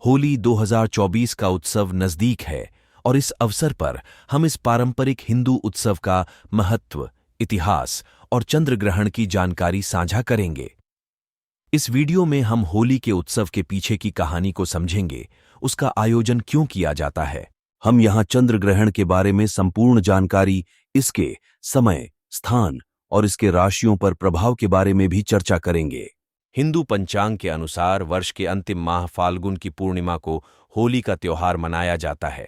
होली 2024 का उत्सव नजदीक है और इस अवसर पर हम इस पारंपरिक हिंदू उत्सव का महत्व, इतिहास और चंद्र ग्रहण की जानकारी साझा करेंगे। इस वीडियो में हम होली के उत्सव के पीछे की कहानी को समझेंगे, उसका आयोजन क्यों किया जाता है। हम यहाँ चंद्र ग्रहण के बारे में संपूर्ण जानकारी, इसके समय, स्थान और इसके राशियों पर प्रभाव के बारे में भी चर्चा करेंगे। हिंदू पंचांग के अनुसार वर्ष के अंतिम माह फाल्गुन की पूर्णिमा को होली का त्योहार मनाया जाता है।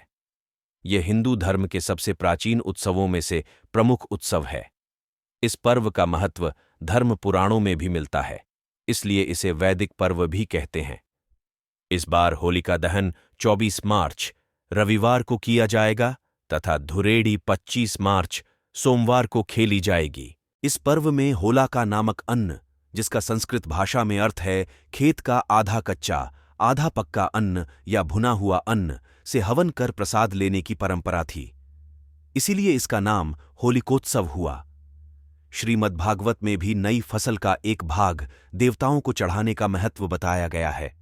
यह हिंदू धर्म के सबसे प्राचीन उत्सवों में से प्रमुख उत्सव है। इस पर्व का महत्व धर्म पुराणों में भी मिलता है, इसलिए इसे वैदिक पर्व भी कहते हैं। इस बार होलिका दहन 24 मार्च रविवार को किया जाएगा तथा धुरेड़ी 25 मार्च सोमवार को खेली जाएगी। इस पर्व में होलिका नामक अन्न, जिसका संस्कृत भाषा में अर्थ है खेत का आधा कच्चा आधा पक्का अन्न या भुना हुआ अन्न, से हवन कर प्रसाद लेने की परंपरा थी। इसीलिए इसका नाम होलिकोत्सव हुआ। श्रीमद्भागवत में भी नई फसल का एक भाग देवताओं को चढ़ाने का महत्व बताया गया है।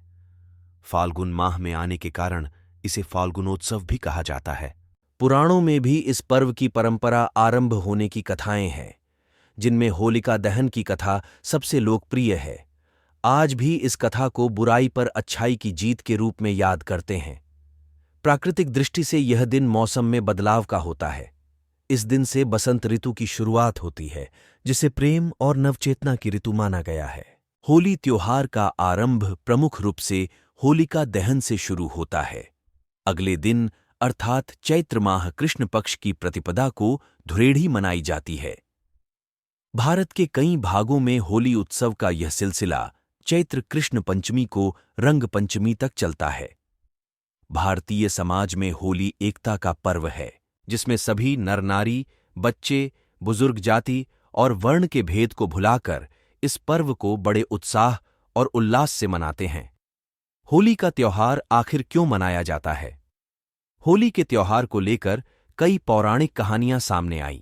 फाल्गुन माह में आने के कारण इसे फाल्गुनोत्सव भी कहा जाता है। पुराणों में भी इस पर्व की परंपरा आरंभ होने की कथाएं हैं, जिनमें होलिका दहन की कथा सबसे लोकप्रिय है। आज भी इस कथा को बुराई पर अच्छाई की जीत के रूप में याद करते हैं। प्राकृतिक दृष्टि से यह दिन मौसम में बदलाव का होता है। इस दिन से बसंत ऋतु की शुरुआत होती है, जिसे प्रेम और नवचेतना की ऋतु माना गया है। होली त्योहार का आरंभ प्रमुख रूप से होलिका दहन से शुरू होता है। अगले दिन अर्थात चैत्र माह कृष्ण पक्ष की प्रतिपदा को धुरेड़ी मनाई जाती है। भारत के कई भागों में होली उत्सव का यह सिलसिला चैत्र कृष्ण पंचमी को रंग पंचमी तक चलता है। भारतीय समाज में होली एकता का पर्व है, जिसमें सभी नर नारी, बच्चे, बुजुर्ग जाति और वर्ण के भेद को भुलाकर इस पर्व को बड़े उत्साह और उल्लास से मनाते हैं। होली का त्योहार आखिर क्यों मनाया जाता है? होली के त्योहार को लेकर कई पौराणिक कहानियां सामने आईं।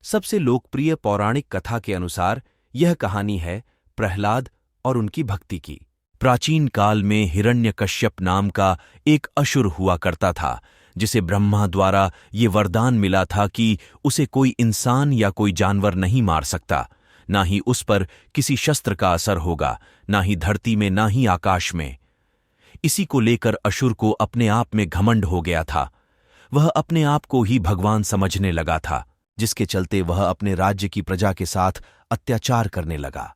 सबसे लोकप्रिय पौराणिक कथा के अनुसार यह कहानी है प्रहलाद और उनकी भक्ति की। प्राचीन काल में हिरण्यकश्यप नाम का एक असुर हुआ करता था, जिसे ब्रह्मा द्वारा ये वरदान मिला था कि उसे कोई इंसान या कोई जानवर नहीं मार सकता, ना ही उस पर किसी शस्त्र का असर होगा, ना ही धरती में ना ही आकाश में। इसी को लेकर असुर को अपने आप में घमंड हो गया था। वह अपने आप को ही भगवान समझने लगा था, जिसके चलते वह अपने राज्य की प्रजा के साथ अत्याचार करने लगा।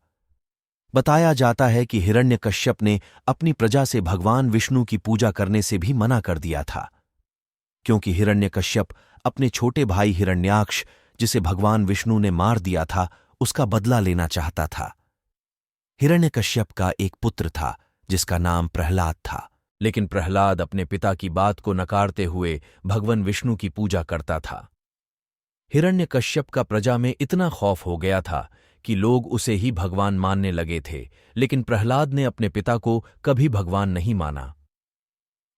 बताया जाता है कि हिरण्यकश्यप ने अपनी प्रजा से भगवान विष्णु की पूजा करने से भी मना कर दिया था, क्योंकि हिरण्यकश्यप अपने छोटे भाई हिरण्याक्ष, जिसे भगवान विष्णु ने मार दिया था, उसका बदला लेना चाहता था। हिरण्यकश्यप का एक पुत्र था जिसका नाम प्रहलाद था, लेकिन प्रहलाद अपने पिता की बात को नकारते हुए भगवान विष्णु की पूजा करता था। हिरण्यकश्यप का प्रजा में इतना खौफ हो गया था कि लोग उसे ही भगवान मानने लगे थे, लेकिन प्रहलाद ने अपने पिता को कभी भगवान नहीं माना।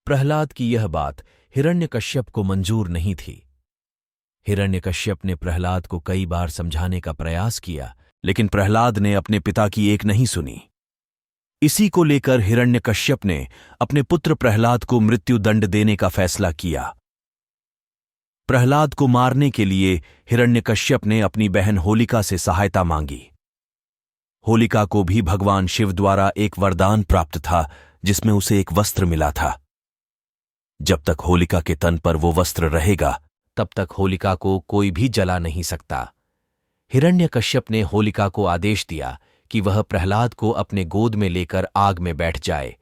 प्रहलाद की यह बात हिरण्यकश्यप को मंजूर नहीं थी। हिरण्यकश्यप ने प्रहलाद को कई बार समझाने का प्रयास किया, लेकिन प्रहलाद ने अपने पिता की एक नहीं सुनी। इसी को लेकर हिरण्यकश्यप ने अपने पुत्र प्रहलाद को मृत्यु दंड देने का फैसला किया। प्रहलाद को मारने के लिए हिरण्यकश्यप ने अपनी बहन होलिका से सहायता मांगी। होलिका को भी भगवान शिव द्वारा एक वरदान प्राप्त था, जिसमें उसे एक वस्त्र मिला था। जब तक होलिका के तन पर वो वस्त्र रहेगा, तब तक होलिका को कोई भी जला नहीं सकता। हिरण्यकश्यप ने होलिका को आदेश दिया कि वह प्रहलाद को अपने गोद में लेकर आग में बैठ जाए।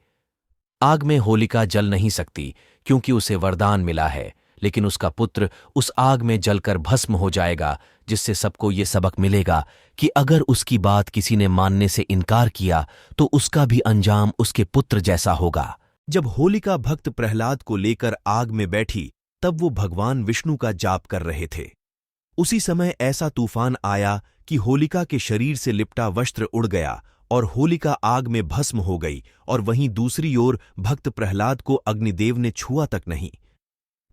आग में होलिका जल नहीं सकती, क्योंकि उसे वरदान मिला है, लेकिन उसका पुत्र उस आग में जलकर भस्म हो जाएगा, जिससे सबको ये सबक मिलेगा कि अगर उसकी बात किसी ने मानने से इनकार किया तो उसका भी अंजाम उसके पुत्र जैसा होगा। जब होलिका भक्त प्रहलाद को लेकर आग में बैठी, तब वो भगवान विष्णु का जाप कर रहे थे। उसी समय ऐसा तूफान आया कि होलिका के शरीर से लिपटा वस्त्र उड़ गया और होलिका आग में भस्म हो गई, और वहीं दूसरी ओर भक्त प्रहलाद को अग्निदेव ने छुआ तक नहीं।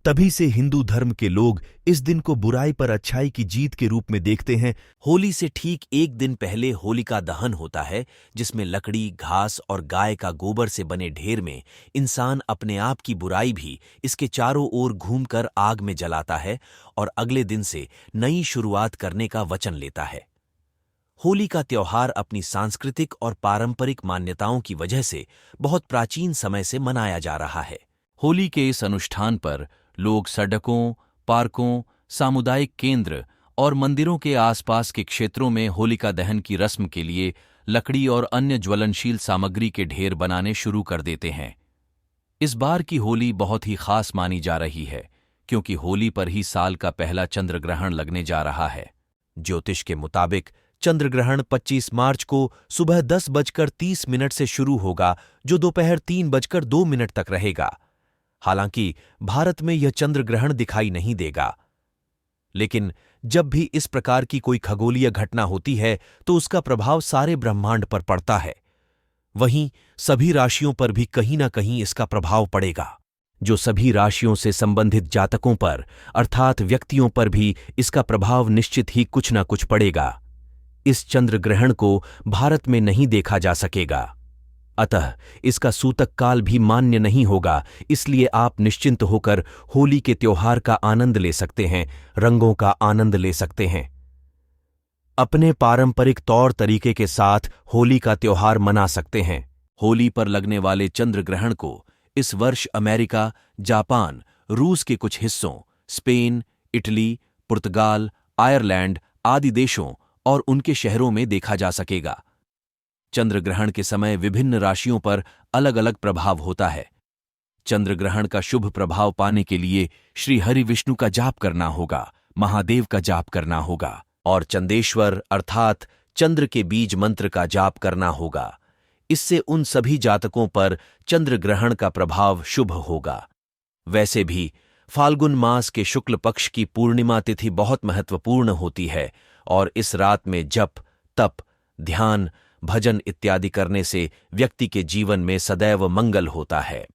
तभी से हिंदू धर्म के लोग इस दिन को बुराई पर अच्छाई की जीत के रूप में देखते हैं। होली से ठीक एक दिन पहले होलिका दहन होता है, जिसमें लकड़ी, घास और गाय का गोबर से बने ढेर में इंसान अपने आप की बुराई भी इसके चारों ओर घूमकर आग में जलाता है और अगले दिन से नई शुरुआत करने का वचन लेता है। होली का त्योहार अपनी सांस्कृतिक और पारंपरिक मान्यताओं की वजह से बहुत प्राचीन समय से मनाया जा रहा है। होली के इस अनुष्ठान पर लोग सड़कों, पार्कों, सामुदायिक केंद्र और मंदिरों के आसपास के क्षेत्रों में होलिका दहन की रस्म के लिए लकड़ी और अन्य ज्वलनशील सामग्री के ढेर बनाने शुरू कर देते हैं। इस बार की होली बहुत ही खास मानी जा रही है, क्योंकि होली पर ही साल का पहला चंद्र ग्रहण लगने जा रहा है। ज्योतिष के मुताबिक चंद्र ग्रहण 25 मार्च को सुबह 10:30 से शुरू होगा, जो दोपहर 3:02 तक रहेगा। हालांकि भारत में यह चंद्र ग्रहण दिखाई नहीं देगा, लेकिन जब भी इस प्रकार की कोई खगोलीय घटना होती है तो उसका प्रभाव सारे ब्रह्मांड पर पड़ता है। वहीं सभी राशियों पर भी कहीं ना कहीं इसका प्रभाव पड़ेगा, जो सभी राशियों से संबंधित जातकों पर अर्थात व्यक्तियों पर भी इसका प्रभाव निश्चित ही कुछ ना कुछ पड़ेगा। इस चंद्र ग्रहण को भारत में नहीं देखा जा सकेगा, अतः इसका सूतक काल भी मान्य नहीं होगा। इसलिए आप निश्चिंत होकर होली के त्योहार का आनंद ले सकते हैं, रंगों का आनंद ले सकते हैं। अपने पारंपरिक तौर तरीके के साथ होली का त्योहार मना सकते हैं। होली पर लगने वाले चंद्र ग्रहण को इस वर्ष अमेरिका, जापान, रूस के कुछ हिस्सों, स्पेन, इटली, पुर्तगाल, आयरलैंड आदि देशों और उनके शहरों में देखा जा सकेगा। चंद्र ग्रहण के समय विभिन्न राशियों पर अलग अलग प्रभाव होता है। चंद्र ग्रहण का शुभ प्रभाव पाने के लिए श्री हरि विष्णु का जाप करना होगा, महादेव का जाप करना होगा और चंदेश्वर अर्थात चंद्र के बीज मंत्र का जाप करना होगा। इससे उन सभी जातकों पर चंद्र ग्रहण का प्रभाव शुभ होगा। वैसे भी फाल्गुन मास के शुक्ल पक्ष की पूर्णिमा तिथि बहुत महत्वपूर्ण होती है और इस रात में जप, तप, ध्यान, भजन इत्यादि करने से व्यक्ति के जीवन में सदैव मंगल होता है।